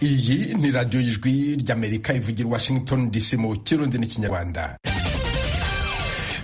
Iyi ni radiyo y'ijwi ry'Amerika ivugira Washington DC mu Kirundi n'Ikinyarwanda.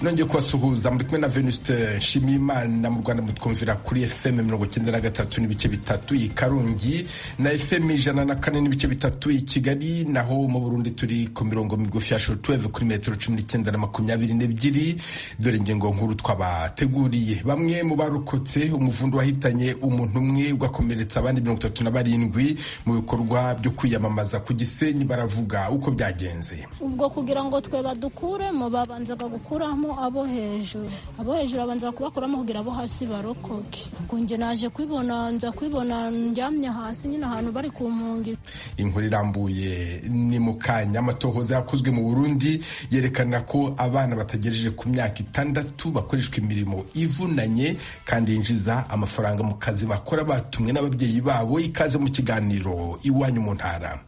Nongeye kubasuhuza muri kumwe na Venuste Nshimiyimana. Mu Rwanda mutwumvira kuri FM 93 n'ibice bitatu i Karongi na FM 104 n'ibice bitatu i Kigali, naho mu Burundi turi ku mirongo migufi ya shortwave kuri metero 19 na 22. Dore ingingo nkuru twabateguriye. Bamwe mu barokotse umuvundo wahitanye umuntu umwe ugakomeretsa abandi 37 mu bikorwa byo kwiyamamaza ku Gisenyi baravuga uko byagenze. Ubwo kugira ngo twe badukure mu babanzaga gukuramo abo hejuru abanza kubakuramo kugira abo hasi barokoke. Ngo nje naje kwibona njyamye hasi nyine ahantu bari ku mpungi. Inkuru irambuye ni mu kanya. Amatohoza yakozwe mu Burundi yerekana ko abana batagejeje ku myaka 6 bakoreshwa imirimo ivunanye kandi yinjiza amafaranga mu kazi bakora batumwe n'ababyeyi babo. Ikaze mu kiganiro Iwanyu mu Ntara.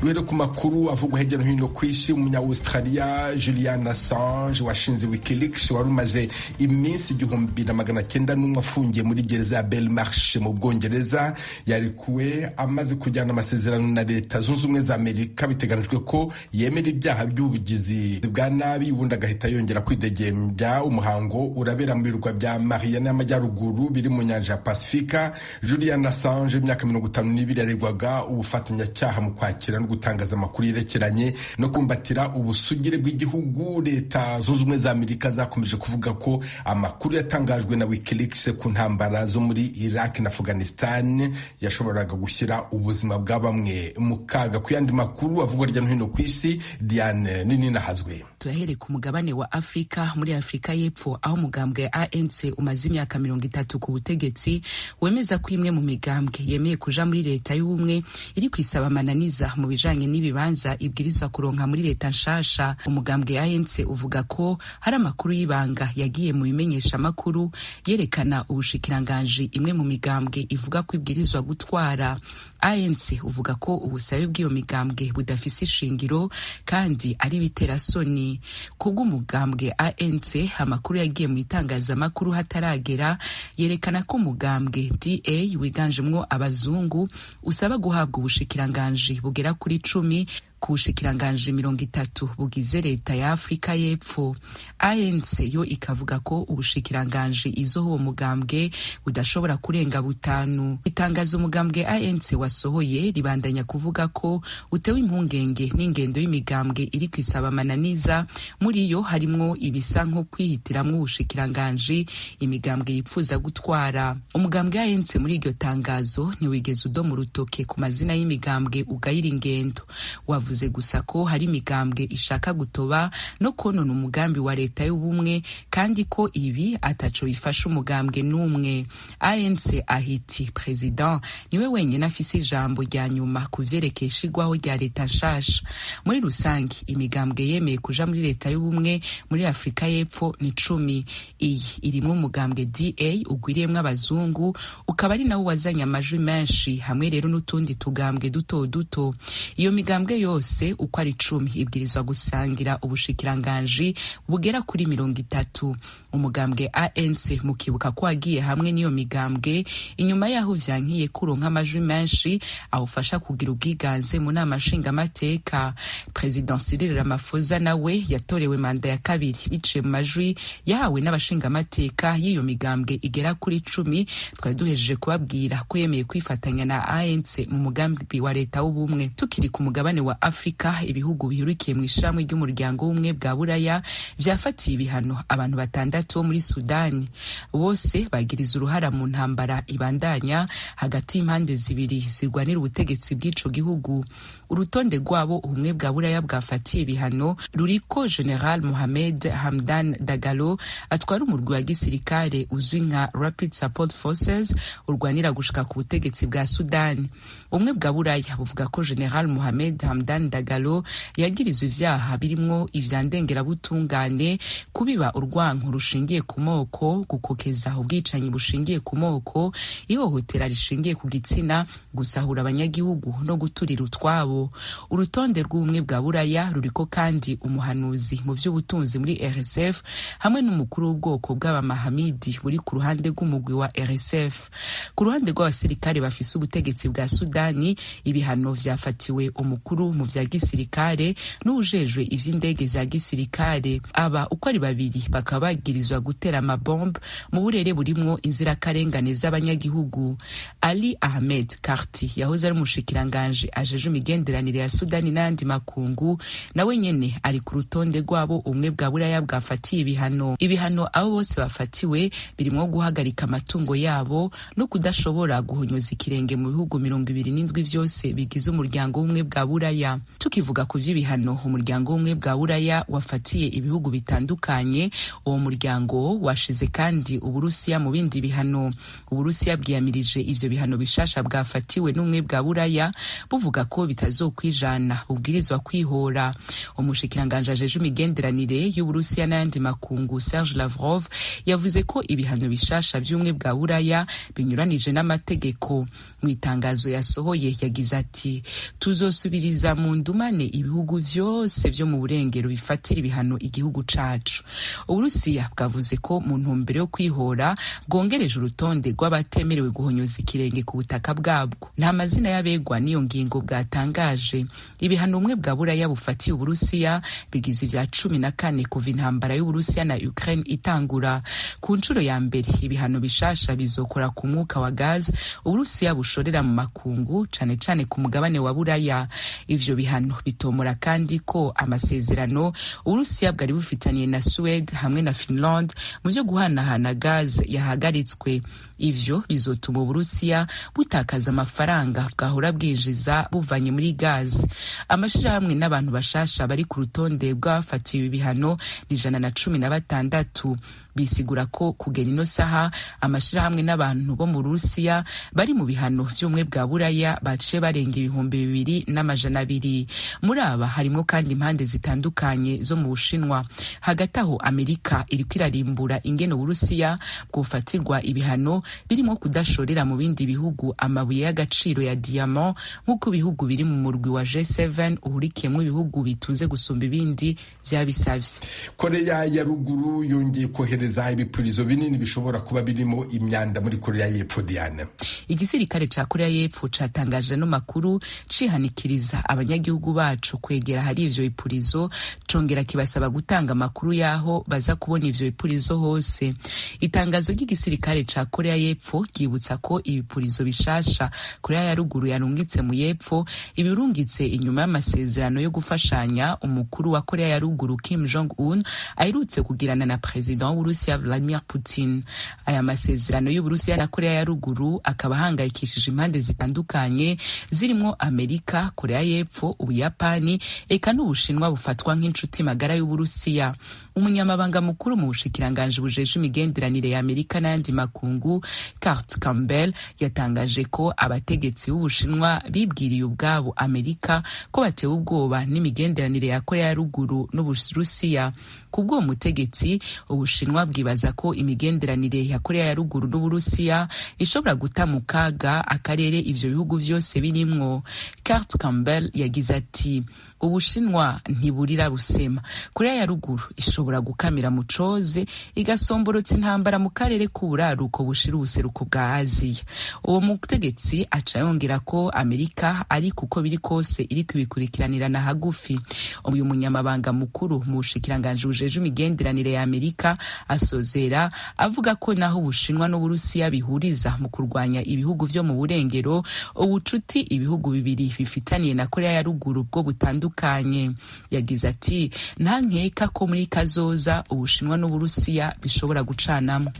Rero ku makuru avugwa hirya no hino ku isi, umunya-Australia Julian Assange washinze Wikileaks wari umaze iminsi 1900 afungiye muri gereza ya Belmarsh mu Bwongereza yarikuwe amaze kujyana amasezerano na Leta Zunze Ubumwe za Amerika. Biteganijwe ko yemera ibyaha by'ubugizi bwa nabi ubundi agahita yongera kwidegembya. Umuhango urabera mu birwa bya Mariana y'Amajyaruguru biri mu nyanja ya Pasifika. Julian Assange imyaka 52 yaregwaga ubufatanyacyaha mu kwakira no gutangaza amakuru yerekeranye no kumbatira ubusugire bw'igihugu. Leta Zunze Ubumwe za Amerika zakomeje kuvuga ko amakuru yatangajwe na Wikileaks ku ntambara zo muri Iraq na Afghanistan yashoboraga gushyira ubuzima bwa bamwe mu kaga. Ku yandi makuru avugwa hirya no hino ku isi, Diane nini nahazwe. Turahere ku mugabane wa Afrika. Muri Afrika y'Epfo aho umugambwe ANC umaze imyaka 30 ku butegetsi wemeza ko imwe mu migambwe yemeye kuja muri leta y'ubumwe iri kwisaba amananiza mu bijanye n'ibibanza ibwirizwa kuronka muri leta nshasha. Umugambwe ANC uvuga ko hari amakuru y'ibanga yagiye mu bimenyesha makuru yerekana ubushikiranganje imwe mu migambwe ivuga ko ibwirizwa gutwara. ANC uvuga ko ubusabe bw'iyo migambwe budafise ishingiro kandi ari biterasoni. Kubw'umugambwe ANC, amakuru yagiye mu itangazamakuru hataragera yerekana ko umugambwe DA wiganjemwo abazungu usaba guhabwa ubushikiranganje bugera kuri 10 ku bushikiranganje 30 bugize leta ya Afrika y'Epfo. ANC yo ikavuga ko ubushikiranganje izo uwo mugambwe budashobora kurenga 5. Itangazo umugambwe ANC wasohoye ribandanya kuvuga ko utewe impungenge n'ingendo y'imigambwe iri kwisaba amananiza, muri yo harimwo ibisa nko kwihitiramwo ubushikiranganje imigambwe yipfuza gutwara. Umugambwe ANC muri iryo tangazo ntiwigeze udoma urutoke ku mazina y'imigambwe ugayira ingendo. Wavuze gusa ko hari imigambwe ishaka gutoba no konona umugambi wa leta y'ubumwe kandi ko ibi ataco bifasha umugambwe n'umwe. ANC ahiti president niwe wenyine afise ijambo rya nyuma kuvyerekeye ishigwaho rya leta nshasha. Muri rusangi imigambwe yemeye kuja muri leta y'ubumwe muri Afrika y'Epfo ni 10. Iyi irimwo umugambwe DA ugwiriyemwo abazungu ukaba ari nawo wazanye amajwi menshi, hamwe rero n'utundi tugambwe duto duto. Iyo migambwe yose uko ari 10 ibwirizwa gusangira ubushikiranganje bugera kuri 30. Umugambwe ANC mukibuka ko agiye hamwe niyo migambwe inyuma yaho vyankiye kuronka amajwi menshi awufasha kugira ubwiganze mu nama nshingamateka. President Cyril Ramaphosa nawe yatorewe manda ya kabiri biciye mu majwi yahawe n'abashingamateka y'iyo migambwe igera kuri 10. Twari duhejeje kubabwira ko yemeye kwifatanya na ANC mu mugambi wa leta w'ubumwe. Tukiri ku mugabane wa Afrika, ibihugu bihurikiye mu ishiramwe ry'umuryango w'ubumwe bwa Buraya vyafatiye ibihano abantu 6 bo muri Sudani. Bose bagiriza uruhara mu ntambara ibandanya hagati y'impande zibiri zirwanira ubutegetsi bw'ico gihugu. Urutonde rwabo ubumwe bwa Buraya bwafatiye ibihano ruriko General Mohamed Hamdan Dagalo atwara umurwi wa gisirikare uzwi nka Rapid Support Forces urwanira gushika ku butegetsi bwa Sudani. Ubumwe bwa Buraya buvuga ko General Mohamed Hamdan Diane Dagalo yagirizwe ivyaha birimwo ivya ndengerabutungane, kubiba urwanko rushingiye ku moko, gukokeza ubwicanyi bushingiye ku moko, ihohotera rishingiye ku gitsina, gusahura abanyagihugu no guturira utwabo. Urutonde rw'ubumwe bwa Buraya ruriko kandi umuhanuzi mu vy'ubutunzi muri RSF hamwe n'umukuru w'ubwoko bw'abamahamidi buri ku ruhande rw'umugwi wa RSF. Ku ruhande rw'abasirikare bafise ubutegetsi bwa Sudani, ibihano vyafatiwe umukuru mu vya gisirikare n'ujejwe ivy'indege za gisirikare. Aba uko ari babiri bakaba bagirizwa gutera amabombe mu burere burimwo inzirakarengane z'abanyagihugu. Ali Ahmed Karti yahoze ari umushikiranganje ajeje imigenderanire ya Sudani n'andi makungu, nawe nyene ari ku rutonde rwabo umwe bwa Buraya bwafatiye ibihano. Ibihano abo bose bafatiwe birimwo guhagarika amatungo yabo no kudashobora guhonyoza ikirenge mu bihugu 27 vyose bigize umuryango w'umwe bwa Buraya. Tukivuga ku vy'ibihano umuryango w'umwe bwa Buraya wafatiye ibihugu bitandukanye, uwo muryango washize kandi Uburusiya mu bindi bihano. Uburusiya bwiyamirije ivyo bihano bishasha bwafatiwe n'umwe bwa Buraya buvuga ko bitazokwijana, bubwirizwa kwihora. Umushikiranganje ajeje imigenderanire y'Uburusiya n'andi makungu Serge Lavrov yavuze ko ibihano bishasha vy'umwe bwa Buraya binyuranije n'amategeko. Mu itangazo yasohoye yagize ati, tuzosubiriza mu ndumane ibihugu vyose vyo mu burengero bifatira ibihano igihugu cacu. Uburusiya bwavuze ko mu ntumbero yo kwihora bwongereje urutonde rw'abatemerewe guhonyoza ikirenge ku butaka bwabwo. Nta mazina y'abegwa n'iyo ngingo bwatangaje. Ibihano umwe bwa Buraya bufatiye Uburusiya bigize ivya 14 kuva intambara y'Uburusiya na Ukraine itangura. Ku nshuro ya mbere ibihano bishasha bizokora ku mwuka wa gaz Uburusiya bushorera mu makungu, cane cane ku mugabane wa Buraya. Ivyo bihano bitomora kandi ko amasezerano Uburusiya bwari bufitaniye na Sweden hamwe na Finland mu vyo guhanahana gaz yahagaritswe. Ivyo bizotuma Uburusiya butakaza amafaranga bwahora bwinjiza buvanye muri gaz. Amashirahamwe n'abantu bashasha bari ku rutonde bwafatiwe ibihano ni 116. Bisigura ko kugera ino saha amashirahamwe n'abantu bo mu Burusiya bari mu bihano vy'umwe bwa Buraya baciye barenga 2,200. Muri aba harimo kandi impande zitandukanye zo mu Bushinwa. Hagati aho Amerika iriko irarimbura ingene Uburusiya bwofatirwa ibihano birimo kudashorera mu bindi bihugu amabuye y'agaciro ya diamant nk'uko ibihugu biri mu murwi wa G7 uhurikiyemwo ibihugu bitunze gusumba ibindi vyabisavye. Korea ya ruguru yongeye kohereza ibipurizo binini bishobora kuba birimo imyanda muri Korea y'Epfo. Diane, igisirikare ca Korea y'Epfo catangaje no makuru cihanikiriza abanyagihugu bacu kwegera hari ivyo bipurizo, congera kibasaba gutanga makuru yaho baza kubona ivyo bipurizo hose. Itangazo ry'igisirikare ca Korea y'Epfo ryibutsa ko ibipurizo bishasha Korea ya ruguru yarungitse mu y'Epfo ibirungitse inyuma y'amasezerano yo gufashanya umukuru wa Korea ya ruguru Kim Jong-un aherutse kugirana na president w'Uburusiya Vladimir Putin. Aya masezerano y'Uburusiya na Korea ya ruguru akaba hangayikishije impande zitandukanye zirimwo Amerika, Korea y'Epfo, Ubuyapani eka n'Ubushinwa bufatwa nk'inshuti magara y'Uburusiya. Umunyamabanga mukuru mu bushikiranganje bujeje imigenderanire ya Amerika n'andi makungu Kurt Campbell yatangaje ko abategetsi b'Ubushinwa bibwiriye ubwabo Amerika ko batewe ubwoba n'imigenderanire ya Korea ya ruguru n'Uburusiya. Kubwo mutegetsi Ubushinwa bwibaza ko imigenderanire ya Korea ya ruguru n'Uburusiya ishobora guta mu kaga akarere ivyo bihugu vyose birimwo. Kurt Campbell yagize ati, Ubushinwa ntiburira busema. Korea ya ruguru ishobora gukamira mu coze igasomborotsa intambara mu karere k'uburaruko bushira ubuseruko bwa Aziya. Uwo mutegetsi aca yongera ko Amerika ari kuko biri kose iri kubikurikiranirana hagufi. Uyu munyamabanga mukuru mu bushikiranganje bujeje imigenderanire ya Amerika asozera avuga ko naho Ubushinwa n'Uburusiya bihuriza mu kurwanya ibihugu vyo mu burengero, ubucuti ibihugu bibiri bifitaniye na Korea ya ruguru bwo butandukanye. Yagize ati, nta nkeka ko muri kazoza Ubushinwa n'Uburusiya bishobora gucanamo.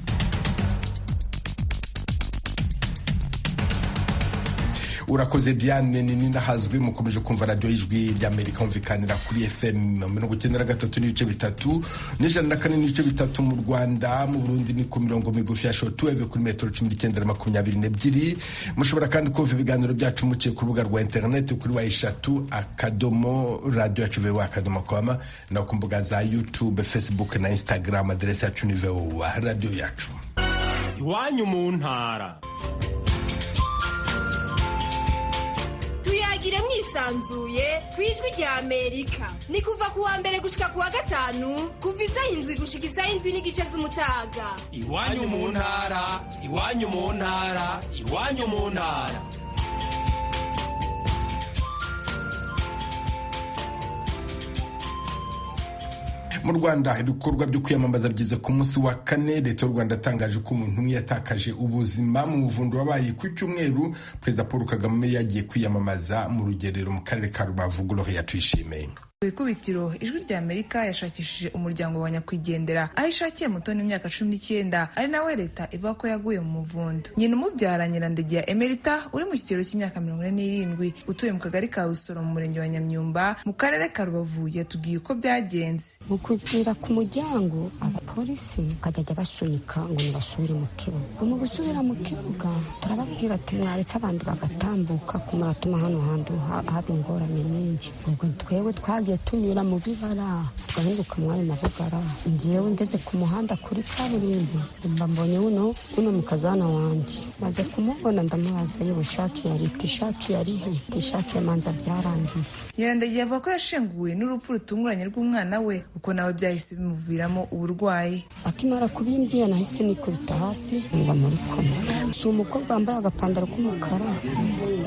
urakoze Diane nini nahazwe mukomeje kumva radio y'ijwi ry'Amerika humvikanira kuri FM 93 n'ibice bitatu n'104 n'ibice bitatu mu Rwanda, mu Burundi ni ku mirongo migufi ya shortwave kuri metero 1922. Mushobora kandi kumva ibiganiro byacu muciye ku rubuga rwa internet kuri #3 akadomo radio @voa.com na ku mbuga za YouTube, Facebook na Instagram. Adresse yacu ni VOA radio yacu. Iwanyu mu ntara. Tuyagire mwisanzuye kwijwi rya Amerika. Ni kuva kuwa mbere gushika kuwa gatanu, kuva 7 gushika 7 n'igice z'umutaga. Iwanyu mu ntara, iwanyu mu ntara, iwanyu mu ntara. Mu Rwanda ibikorwa byo kwiyamamaza byize ku munsi wa kane. Leta y'u Rwanda yatangaje ko umuntu umwe yatakaje ubuzima mu buvundo wabaye ku cyumweru. Perezida Paul Kagame yagiye kwiyamamaza mu rugerero mu karere ka Rubavu. Gloria Tuyishime. Ikubitiro ijwi rya Amerika yashakishije umuryango wa nyakwigendera aho ishakiye Mutoni imyaka 19 ari nawe leta ivuga ko yaguye mu muvundo. Nyina umubyara Nyirandegeya Emerita uri mu kigero cy'imyaka 47 utuye mu kagari ka Busoro mu murenge wa Nyamyumba mu karere ka Rubavu yatubwiye uko byagenze. Mukubwira ku muryango abapolisi kajya basunika ngo nibasubire mu kibuga. Mu gusubira mu kibuga turababwira ati mwaretse abandi bagatambuka kumuratuma hano hantu haba ingorane nyinshi. Ubwo twewe twagiye tunyura mu bibara twahinduka mwayo mabugara. Njyewe ngeze ku muhanda kuri kaburimbo mba mbonye uno mukazana wanje maze kumubona ndamubaza yewe shaki yari tishaki yarihe tishaki manza byarangiye. Nyirandegeya avuga ko yashenguwe n'urupfu rutunguranye rw'umwana we uko nawe byahise bimuviramo uburwayi. Akimara kubimbwira nahise nikubita hasi mba muri koma. Si umukobwa wambaye agapandaro k'umukara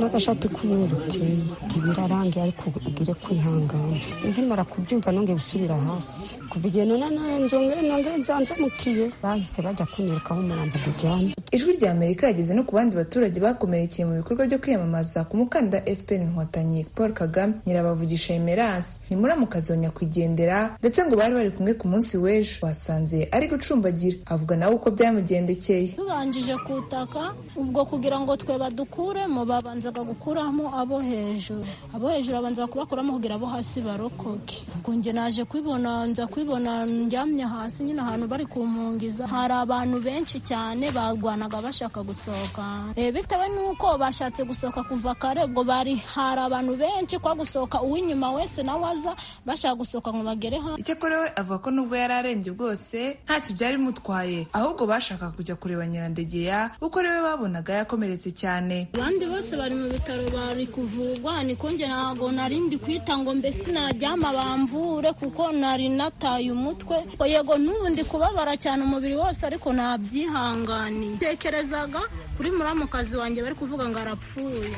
n'agashati k'umweru keye kibirarangiye ariko ugire kwihangana. Ndimara kubyumva nongeye gusubira hasi kuva igihe none nzongere nzanzamukiye bahise bajya kunyerekaho umurambo gujyana. Ijwi rya Amerika yageze no ku bandi baturage bakomerekeye mu bikorwa byo kwiyamamaza ku mukandida FPR Inkotanyi Paul Kagame. Nyirabavugisha Emerance ni muramukazi wa nyakwigendera ndetse ngo bari kumwe ku munsi w'ejo wasanze ari gucumbagira. Avuga nawe uko byamugendekeye. Tubanjije kutaka ubwo kugira ngo twe badukuremo babanzaga gukuramo abo hejuru babanza kubakuramo kugira abo hasi barokoke. Ubwo nje naje kwibona njyamye hasi nyine ahantu bari kumpungiza. Hari abantu benshi cyane bagwanaga bashaka gusohoka bitewe nuko bashatse gusohoka kuva kare. Ubwo hari abantu benshi kwa gusohoka uw'inyuma wese nawe aza bashaka gusohoka ngo bagere ha. Icyakora we avuga ko nubwo yari arembye bwose ntacyo byari mutwaye ahubwo bashaka kujya kureba Nyirandegeya kuko rero babonaga yakomeretse cyane. Abandi bose bari mu bitaro bari kuvugwa niko nje ntago narindi kwita ngo mbese najyama bamvure kuko nari nataye umutwe. Yego n'ubundi kubabara cyane umubiri wose ariko nabyihangani. Tekerezaga kuri muramukazi wanjye bari kuvuga ngo arapfuye.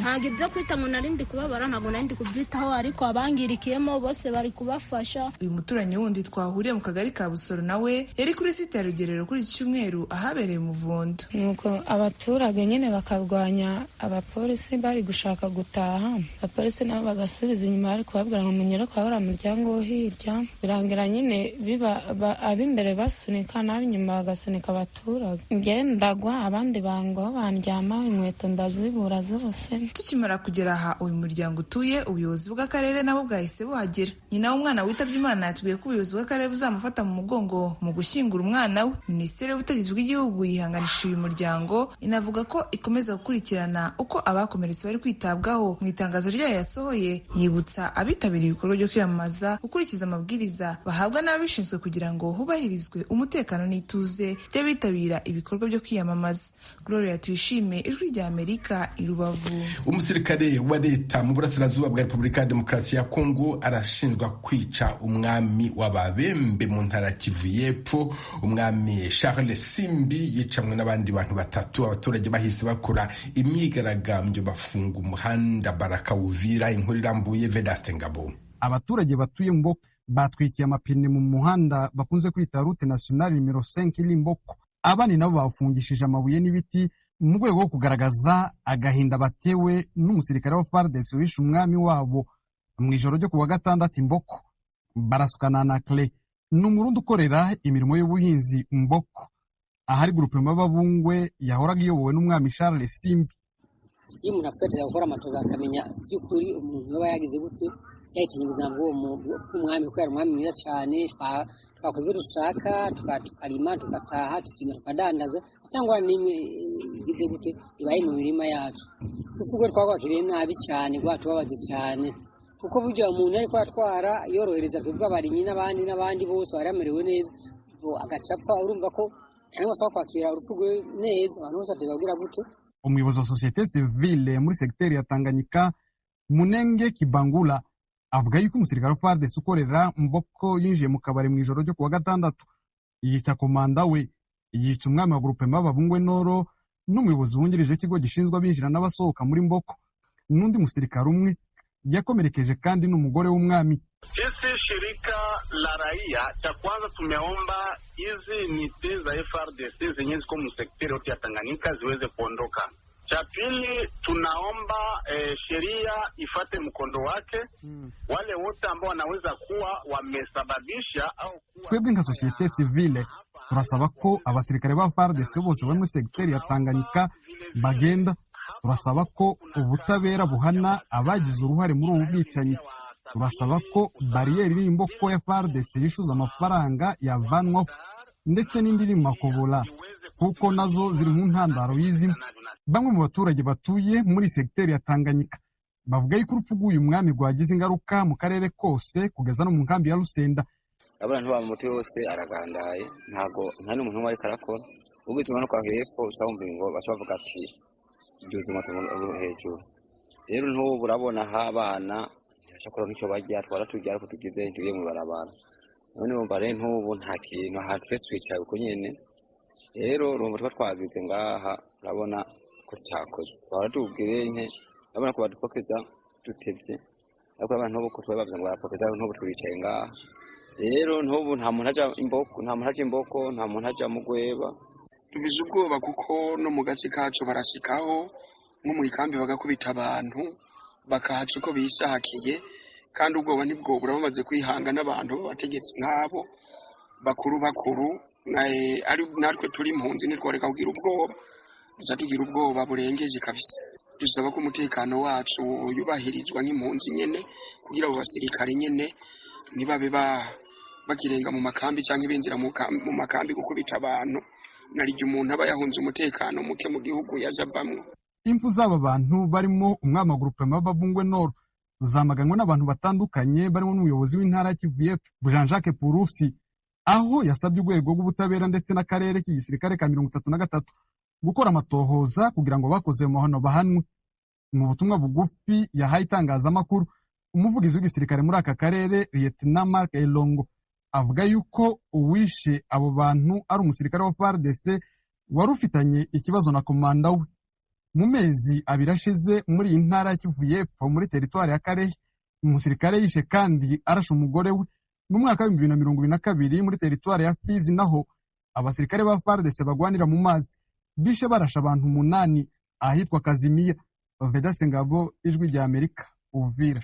Ntago ibyo kwita ngo narindi kubabara ntago narindi kubyitaho ariko abangirikiyemo bose bari kubafasha. Uyu muturanyi wundi twahuriye mu kagari ka Busoro nawe yari kuri site ya Rugerero kuri iki cyumweru ahabereye umuvundo. Nuko abaturage nyine bakarwanya abapolisi bari gushaka gutaha. Abapolisi nabo bagasubiza inyuma ariko babwira ngo munyere kwa uriya muryango wo hirya. Birangira nyine biba ab'imbere basunika n'ab'inyuma bagasunika abaturage. Ngendagwa abandi bangwaho bandyamaho inkweto ndazibura zose. Tukimara kugera aha uyu muryango utuye ubuyobozi bw'akarere nabo bwahise buhagera. Nyina w'umwana witabye Imana yatubwiye ko ubuyobozi bw'akarere buzamufata mu mugongo mu gushyingura umwana we. Minisiteri y'ubutegetsi bw'igihugu yihanganishije uyu muryango inavuga ko ikomeza gukurikirana uko abakomeretse bari kwitabwaho. Mu itangazo ryayo yasohoye yibutsa abitabiriye ibikorwa byo kwiyamamaza gukurikiza amabwiriza bahabwa n'ababishinzwe kugira ngo hubahirizwe umutekano n'ituze by'abitabira ibikorwa byo kwiyamamaza. Gloria Tuyishime, Ijwi rya Amerika, i Rubavu. Umusirikare wa leta mu burasirazuba bwa Repubulika ya Demokarasi ya Kongo arashinjwa kwica umwami w'Ababembe mu ntara Kivu y'Epfo. Umwami Charles Simbi yicamwe n'abandi bantu batatu. Abaturage bahise bakora imyigaragambyo bafunga umuhanda Baraka Uvira. Inkuru irambuye Vedaste Ngabo. Abaturage batuye Mboko batwikiye amapine mu muhanda bakunze kwita route nationale numero 5 Limboko. Abandi nabo bafungishije amabuye n'ibiti mu rwego rwo kugaragaza agahinda batewe n'umusirikare wa FARDC wishe umwami wabo mu ijoro ryo kuwa gatandatu Mboko. Barasukana na Kle n'umurundi ukorera imirimo y'ubuhinzi Mboko ahari groupe Mababungwe yahoraga iyobowe n'umwami Charles Simbi. iyo umuntu apfuye gukora amatoza akamenya by'ukuri umuntu yaba yagize gute yahitanye ubuzima bw'umwami kuko yari umwami mwiza cyane twakora ibyo dushaka tukarima tugataha tukima tukadandaza cyangwa n'imwe igize gute ibaye mu mirima yacu kuko ubwo twagwakiriye nabi cyane rwatubabaze cyane kuko burya umuntu ariko atwara yorohereza twebwe abarimyi n'abandi bose baramerewe neza agacapfa urumva ko cyangwa se kwakira urupfu rwe neza abantu bose ategagura gute. Umuyobozi wa societe civile muri segiteri ya Tanganyika Munenge Kibangula avuga yuko umusirikare wa FARDC ukorera Mboko yinjiye mu kabari mu ijoro ryo kuwa gatandatu yica komanda we yica umwami wa groupement w'Ababungwe Noro n'umuyobozi wungirije ikigo gishinzwe abinjira n'abasohoka muri Mboko n'undi musirikare umwe yakomerekeje kandi n'umugore w'umwami. Sisi shirika la raia cha kwanza tumeomba hizi niti za FARDC zenye ziko msekretari yote ya Tanganyika ziweze kuondoka. Cha pili tunaomba sheria ifate mkondo wake. Wale wote ambao wanaweza kuwa wamesababisha au kuwa twebwe nka societe civile turasaba ko abasirikare ba FARDC bose bari muri segiteri ya Tanganyika bagenda. Turasaba ko ubutabera buhana abagize uruhare muri ubu bwicanyi. Turasaba ko bariyeri iri Mboko ya FARDC yishuza amafaranga yavanwaho ndetse n'indi makobola kuko nazo ziri mu ntandaro y'izimwe. Bamwe mu baturage batuye muri segiteri ya Tanganyika bavuga yuko urupfu rw'uyu mwami rwagize ingaruka mu karere kose kugeza no mu nkambi ya Rusenda. Abantu ba muti wose aragandaye ntago nta n'umuntu wari karakora ubwo no kwa hepfo usawumva ngo bashavuga ati byuzuma tumwe hejuru. Rero ntubu urabona abana ntibashakora nk'icyo bajya twaratujya ariko tugize ntiye mu barabara. None bumva rero ntubu nta kintu aha twese twicaye uko nyene. Rero urumva twagize ngaha urabona ko cyakoze twaratubwire nke urabona ko badupokeza dutebye ariko abantu bo ko twabavuze ngo barapokeza ntubu turicaye ngaha. Rero ntubu nta muntu aja Imboko nta muntu aja mu Gweba. Tuvize ubwoba kuko no mu gace kacu barashikaho nko mu ikambi bagakubita abantu bakahaca uko bishakiye kandi ubwoba nibwo burabamaze kwihanga n'abantu bategetse nk'abo bakuru ari natwe turi impunzi nitworeka kugira ubwoba dusa tugira ubwoba burengeje kabisa. Dusaba ko umutekano wacu yubahirizwa nk'impunzi nyene kugira abo basirikare nyene nibabe bakirenga mu makambi cyangwa ibinzira mu makambi gukubita abantu narije umuntu aba yahunze umutekano muke mu gihugu yazavamwe. Impfu z'aba bantu barimo umwami wa groupement w'Ababungwe Nord zamaganwe n'abantu batandukanye barimo n'umuyobozi w'intara ya Kivu y'Epfo Jean Jacques Purusi aho yasabye urwego rw'ubutabera ndetse n'akarere k'igisirikare ka 33 gukora amatohoza kugira ngo bakoze mu mahano bahanwe. Mu butumwa bugufi yahaye itangazamakuru umuvugizi w'igisirikare muri aka karere Lieutenant Mark Elongo avuga yuko uwishe abo bantu ari umusirikare wa FARDC wari ufitanye ikibazo na komanda we. Mu mezi abiri ashize muri iyi ntara ya Kivu y'Epfo muri teritwari ya Karehe umusirikare yishe kandi arashe umugore we. Mu mwaka wa 2022 muri teritwari ya Fizi naho abasirikare ba FARDC bagwanira mu mazi bishe barasha abantu 8 ahitwa Kazimia. Vedaste Ngabo, Ijwi rya Amerika, Uvira.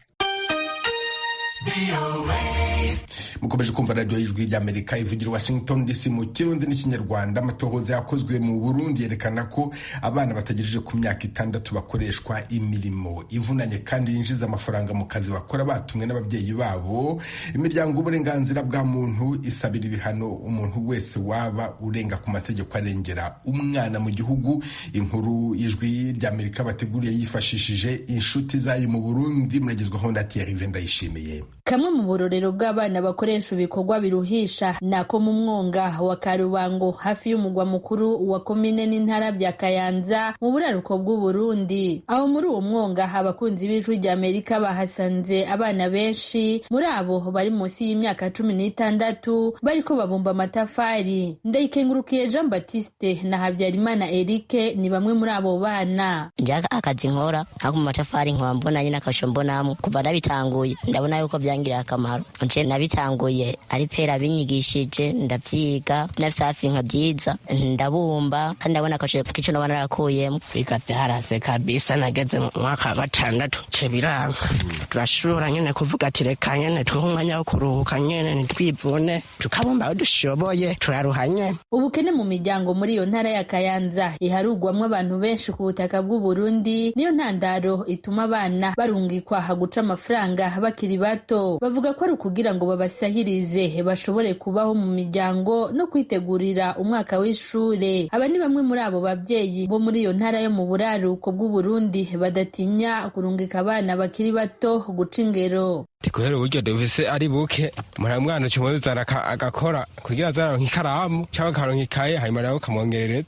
Mukomeje kumva radio y'Ijwi rya Amerika ivugira Washington DC mu Kirundi n'Ikinyarwanda. Amatohoza yakozwe mu Burundi yerekana ko abana batagejeje ku myaka 6 bakoreshwa imirimo ivunanye kandi yinjiza amafaranga mu kazi bakora batumwe n'ababyeyi babo. Imiryango y'uburenganzira bwa muntu isabira ibihano umuntu wese waba urenga ku mategeko arengera umwana mu gihugu. Inkuru y'Ijwi rya Amerika bateguriye yifashishije inshuti zayo mu Burundi muragezwaho na Thierry Vendayishimiye. Kamwe mu burorero bw'abana bakoresha ibikorwa biruhisha nako mu mwonga wa Karubango hafi y'umugwa mukuru wa komine n'intara bya Kayanza mu buraruko bw'u Burundi. Aho muri uwo mwonga abakunzi b'Ijwi rya Amerika bahasanze abana benshi muri abo bari munsi y'imyaka 16 bariko babumba amatafari. Ndayikengurukiye Jean Baptiste na Habyarimana Eric ni bamwe muri abo bana. Njaka akazi nkora ako mu matafari nkwa mbona nyina kasho mbonamo kuva ndabitanguye ndabona yuko byarangiriye akamaro. Nje nabitanguye ari pera binyigishije ndavyiga nafise hafi nkabyiza ndabumba kandi ndabona akashe kico nabana nakuyemo. Biga byarase kabisa nageze mu mwaka wa 6 ce biranga. Turashobora nyene kuvuga ati reka nyene twumwanya wo kuruhuka nyene nitwivune tukabumba aho dushoboye turaruhanye. Ubukene mu miryango muri iyo ntara ya Kayanza iharugwamwo abantu benshi ku butaka bw'u Burundi niyo ntandaro ituma abana barungikwa guca amafaranga bakiri bato. Bavuga ko ari ukugira ngo babasahirize bashobore kubaho mu miryango no kwitegurira umwaka w'ishure. Aba ni bamwe muri abo babyeyi bo muri iyo ntara yo mu buraruko bw'u Burundi badatinya kurungika abana bakiri bato guca ingero. Tikuhera uburyo dufise ari buke mwana cyumuzana agakora kugira zaronka ikaramu cyangwa karonka ikaye hanyuma nawe kamwongerereza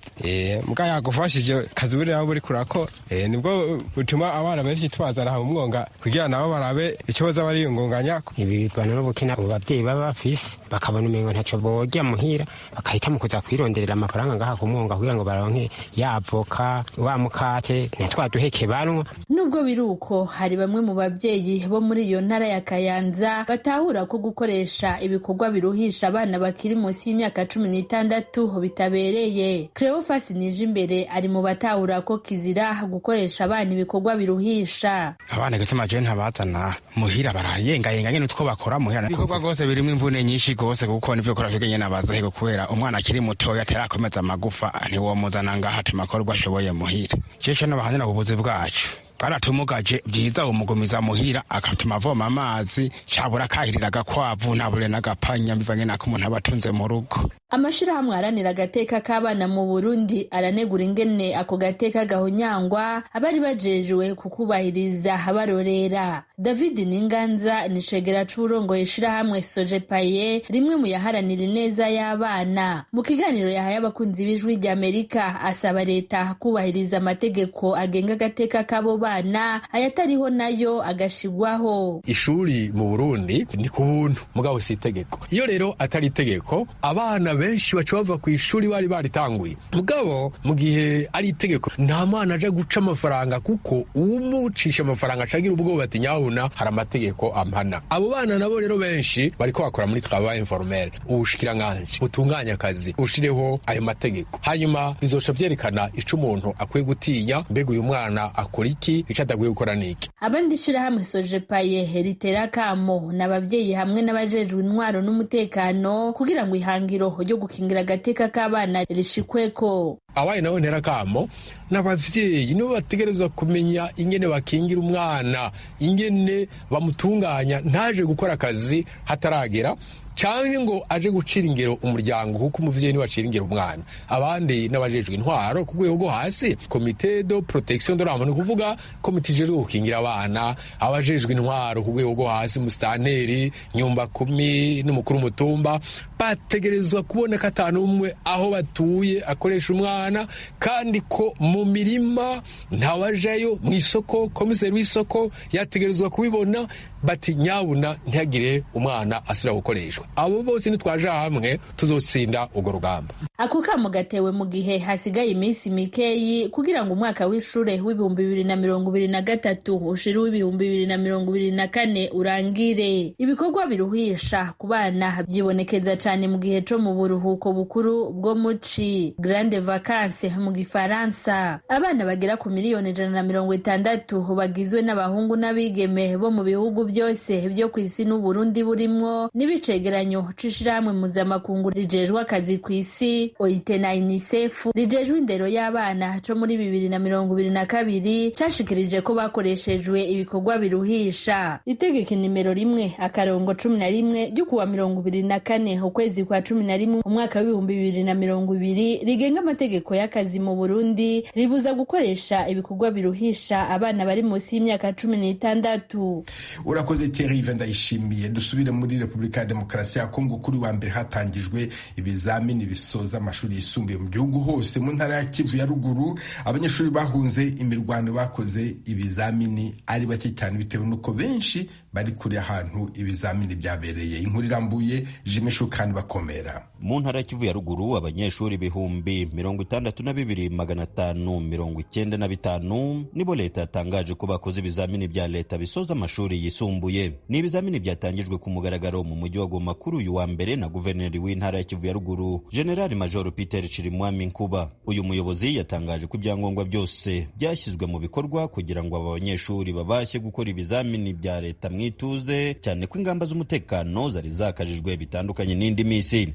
muga yagufashije kazubire nabo buri kurakora nibwo butuma abana benshi twazana mu mwonga kugira nabo barabe icyo baza bariyungunganya. Ibibana n'ubukina abo babyeyi baba bafise bakabona umengo ntacyo bojya muhira bakahita mu kuza kwironderera amafaranga ngaha ku mwonga kugira ngo baronke yavoka wa mukate ntitwaduheke banwa. Nubwo biruko hari bamwe mu babyeyi bo muri iyo ntara ya Kayanza batahura ko gukoresha ibikorwa biruhisha abana bakiri munsi y'imyaka 16 bitabereye. Cleophas Nijimbere ari mu batahura ko kizira gukoresha abana ibikorwa biruhisha. Abana gituma je ntabazana muhira barayengayenga nyene utwo bakora muhira ibikorwa gose birimo imvune nyinshi gose kuko nivyo kora kigenya nabaza hego kubera umwana akiri muto yatarakomeza amagufa ntiwo muzana ngaha temakorwa ashoboye muhira. Cece n'abahanira ububuzi bwacu baratumugaje byiza umugumiza muhira akatuma avoma amazi cyabura kahirira agakwavu ntabure n'agapanya bivanye nako umuntu abatunze mu rugo. Amashirahamwe aranira agateka k'abana mu Burundi aranegura ingene ako gateka gahonyangwa abari bajejwe kukubahiriza abarorera. David Ninganza ni cegera c'urongoye ishirahamwe Sojepaye rimwe mu yaharanira ineza y'abana. Mu kiganiro yahaye abakunzi b'ijwi ry'Amerika asaba leta kubahiriza amategeko agenga agateka k'abo bana ayatariho nayo agashigwaho. Ishuri mu Burundi ni ku buntu mugabo si itegeko. Iyo rero atari itegeko abana benshi baca bava ku ishuri bari baritanguye. Mugabo mu gihe ari itegeko nta mwana aje guca amafaranga kuko umucisha amafaranga acagira ubwoba ati nyabuna hari amategeko ampana. Abo bana nabo rero benshi bariko bakora muri travail informel. Ubushikiranganje butunganya akazi ushireho ayo mategeko. Hanyuma bizoca vyerekana ico umuntu akwiye gutinya mbega uyu mwana akora iki icadaguye gukora niki. Abandi shirahamwe Sojepaye ritera kamo n'abavyeyi hamwe n'abajejwe intwaro n'umutekano kugira ngo ihangiro ryo gukingira agateka k'abana rishikweko. Abaye nawe ntera kamo n'abavyeyi nibo bategerezwa kumenya ingene bakingira umwana ingene bamutunganya ntaje gukora akazi hataragera canke ngo aje gucira ingero umuryango kuko umuvyeyi niwe acira ingero umwana. Abandi n'abajejwe intwaro ku rwego rwo hasi comité de protection de l'enfant ni kuvuga komite ijejwe gukingira abana abajejwe intwaro ku rwego rwo hasi musitanteri nyumba 10 n'umukuru w'umutumba bategerezwa kuboneka atanu umwe aho batuye akoresha umwana kandi ko mu mirima ntawajayo mu isoko komiseri w'isoko yategerezwa kubibona bati nyabuna ntihagire umwana asira gukoreshwa. Abo bose nitwaje hamwe tuzotsinda ugo rugamba. Ako kamo gatewe mu gihe hasigaye iminsi mikeyi kugira ngo umwaka w'ishure w'ibihumbi 2023 ushira w'ibihumbi 2024 urangire. Ibikorwa biruhisha ku bana byibonekeza cyane mu gihe cyo mu buruhuko bukuru bwo muci grande vacances mu gifaransa. Abana bagera ku miliyoni 160 bagizwe n'abahungu n'abigeme bo mu bihugu byose byo kwisi n'u Burundi burimwo n'ibicegeranyo c'ishirahamwe mpuzamakungu rijejwe akazi kw'isi OIT na UNICEF rijejwe indero y'abana co muri 2022 cashikirije ko bakoreshejwe ibikorwa biruhisha. Itegeko nimero 1/11 ryo kuwa 24 ukwezi kwa 11 umwaka w'ibihumbi 2020 rigenga amategeko y'akazi mu Burundi ribuza gukoresha ibikorwa biruhisha abana bari munsi y'imyaka 16. Urakoze Thierry Ndayishimiye. Dusubire muri Republika ya Demokarasi ya Kongo. Kuri wa mbere hatangijwe ibizamini bisoza amashuri yisumbuye mu gihugu hose. Mu ntara ya Kivu ya ruguru abanyeshuri bahunze imirwano bakoze ibizamini ari bake cyane bitewe nuko benshi bari kuri ahantu ibizamini byabereye. Inkuru irambuye Jimisho kandi bakomera. Mu ntara ya Kivu ya ruguru abanyeshuri bihumbi 62,595 nibo leta yatangaje ko bakoze ibizamini bya leta bisoza amashuri yisumbuye yisumbuye. Ni ibizamini byatangijwe ku mugaragaro mu mujyi wa Goma kuri uyu wa mbere na guverineri w'intara ya Kivu ya Ruguru, General Major Peter Chirimwami Nkuba. Uyu muyobozi yatangaje ko ibyangombwa byose byashyizwe mu bikorwa kugira ngo aba banyeshuri babashe gukora ibizamini bya leta mwituze, cyane ko ingamba z'umutekano zari zakajijwe bitandukanye n'indi misi.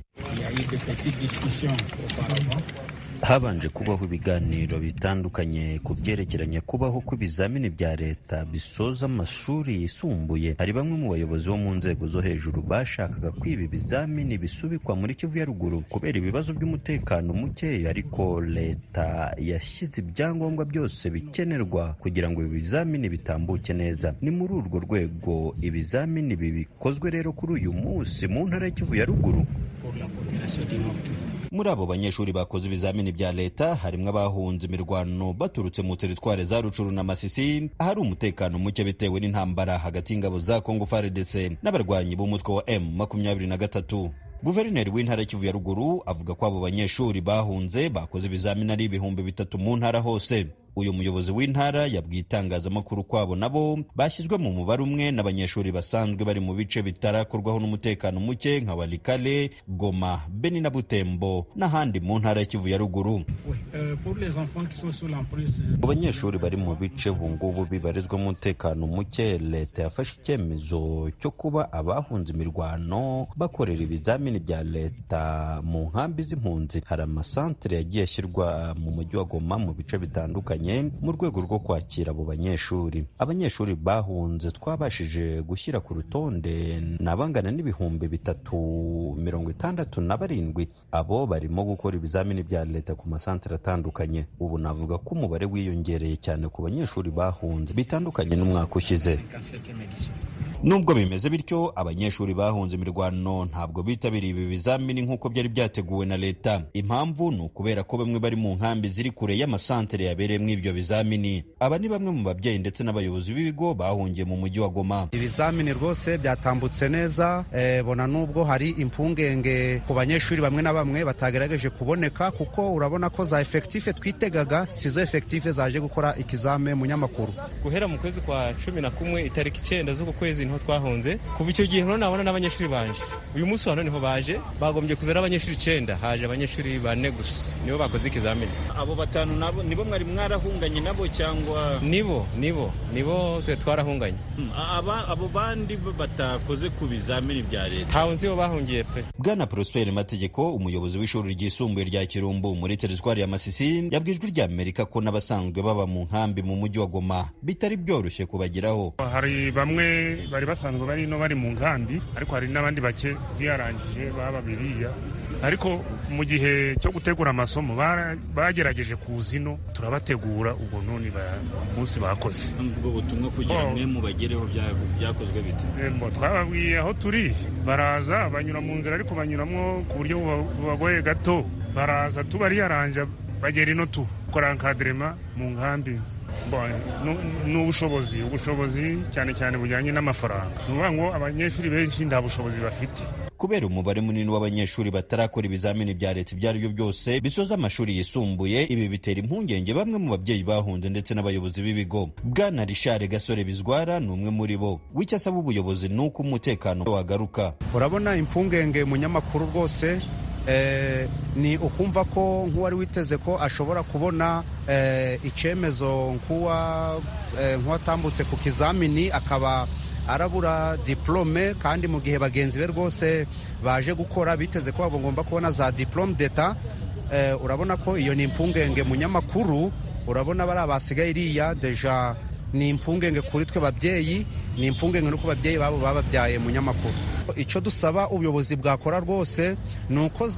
Habanje kubaho ibiganiro bitandukanye ku byerekeranye kubaho kw'ibizamini bya leta bisoza amashuri yisumbuye. Hari bamwe mu bayobozi bo mu nzego zo hejuru bashakaga ko ibi bizamini bisubikwa muri Kivu ya Ruguru kubera ibibazo by'umutekano muke, ariko leta yashyize ibyangombwa byose bikenerwa kugira ngo ibi bizamini bitambuke neza. Ni muri urwo rwego ibizamini bikozwe rero kuri uyu munsi mu ntara ya Kivu ya Ruguru. Muri abo banyeshuri bakoze ibizamini bya leta harimo abahunze imirwano baturutse mu teritware za Rucuru na Masisi, ahari umutekano muke bitewe n'intambara hagati y'ingabo za Congo FARDC n'abarwanyi b'umutwe wa M23. Guverineri w'intara ya Kivu ya Ruguru avuga ko abo banyeshuri bahunze bakoze ibizamini ari 3,000 mu ntara hose. Uyu muyobozi w'intara yabwiye itangazamakuru kwabo nabo bashyizwe mu mubare umwe n'abanyeshuri basanzwe bari mu bice bitarakorwaho n'umutekano muke nka Walikale, Goma, Beni na Butembo n'ahandi mu ntara ya Kivu ya Ruguru. Abanyeshuri bari mu bice bungubu bibarizwa mu mutekano muke, leta yafashe icyemezo cyo kuba abahunze imirwano bakorera ibizamini bya leta mu nkambi z'impunzi. Hari amasantere yagiye ashyirwa mu mujyi wa Goma mu bice bitandukanye mu rwego rwo kwakira abo banyeshuri. Abanyeshuri bahunze twabashije gushyira ku rutonde nabangana n'ibihumbi 367. Abo barimo gukora ibizamini bya leta ku masantere atandukanye. Ubu navuga ko umubare wiyongereye cyane ku banyeshuri bahunze bitandukanye n'umwaka ushize. Nubwo bimeze bityo, abanyeshuri bahunze imirwano ntabwo bitabiriye ibi bizamini nk'uko byari byateguwe na leta. Impamvu ni ukubera ko bamwe bari mu nkambi ziri kure y'amasantere yabereyemo ibyo bizamini. Aba ni bamwe mu babyeyi ndetse n'abayobozi b'ibigo bahungiye mu mujyi wa Goma. Ibizamini rwose byatambutse neza, bona nubwo hari impungenge ku banyeshuri bamwe na bamwe batagerageje kuboneka, kuko urabona ko za effective twitegaga sizo effective zaje gukora ikizame mu nyamakuru. Guhera mu kwezi kwa 11 itariki 9 z'uko kwezi niho twahunze. Kuva icyo gihe nabona n'abanyeshuri banje. Uyu munsi hano niho baje, bagombye kuzara abanyeshuri 9, haje abanyeshuri 4 gusa nibo bakoze ikizamini. Abo batanu nabo nibo mwari mwarahunganye nabo cyangwa nibo twe twarahunganye? Abo bandi batakoze ku bizamini bya leta hawunzi bo bahungiye pe. Bwana Prosper Mategeko, umuyobozi w'ishuri ryisumbuye rya Kirumbu muri teritwari ya Masisi, yabwijwe rya Amerika ko n'abasanzwe baba mu nkambi mu mujyi wa Goma bitari byoroshye kubageraho. Hari bamwe bari basanzwe bari mu nkambi, ariko hari n'abandi bake byarangije baba biriya, ariko mu gihe cyo gutegura amasomo bagerageje kuzino turabategura. ubwo none umunsi bakoze ubwo butumwa kugira mwe mu bagereho byakozwe bite? Twababwiye aho turi, baraza banyura mu nzira ariko banyuramwo ku buryo bubagoye gato. Baraza tubariyaranja bagera ino tukora encadrement mu nkambi. N'ubushobozi cyane cyane bujyanye n'amafaranga. Nuvuga ngo abanyeshuri benshi nta bushobozi bafite. Kubera umubare munini w'abanyeshuri batarakora ibizamini bya leta ibyo ari byo byose bisoza amashuri yisumbuye, ibi bitera impungenge bamwe mu babyeyi bahunze ndetse n'abayobozi b'ibigo. Bwana Richard Gasore Bizwara ni umwe muri bo. W'icyo asaba ubuyobozi ni uko umutekano wagaruka. Urabona impungenge mu nyamakuru rwose ni ukumva ko nk'uwari witeze ko ashobora kubona icyemezo nk'uwatambutse ku kizamini akaba arabura diplome, kandi mu gihe bagenzi be rwose baje gukora biteze ko bagomba kubona za diplome d'etat. Urabona ko iyo ni impungenge mu nyamakuru. Urabona bari abasigaye iriya deja ni impungenge kuri twe babyeyi, ni impungenge no ku babyeyi babo bababyaye mu nyamakuru. Icyo dusaba ubuyobozi bwakora rwose ni uko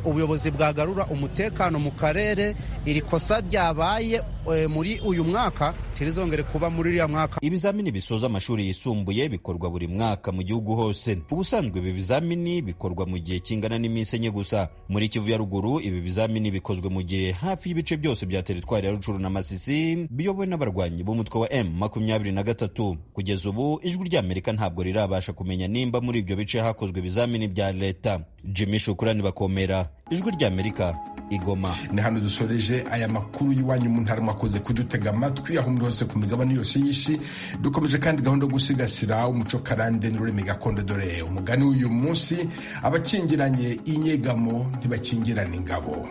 ubuyobozi bwagarura umutekano mu karere. Iri kosa ryabaye muri uyu mwaka tirizongere kuba muri uriya mwaka. Ibizamini bisoza amashuri yisumbuye bikorwa buri mwaka mu gihugu hose. Ubusanzwe ibi bizamini bikorwa mu gihe kingana n'iminsi 4 gusa. Muri Kivu ya Ruguru ibi bizamini bikozwe mu gihe hafi y'ibice byose bya teritwari ya Rucuru na Masisi biyobowe n'abarwanyi b'umutwe wa M23. Kugeza ubu ijwi ry'Amerika ntabwo rirabasha kumenya nimba muri ibyo bice hakozwe ibizamini bya leta. Jimmy Shukrani Bakomera, ijwi ry'Amerika, Igoma. Ni hano dusoreje aya makuru y'iwanyu mu ntara, mwakoze kudutega amatwi aho muri hose ku migabane yose y'isi. Dukomeje kandi gahunda yo gusigasira umuco karande n'ururimi gakondo. Dore umugani w'uyu munsi: abakingiranye inyegamo ntibakingirana ingabo.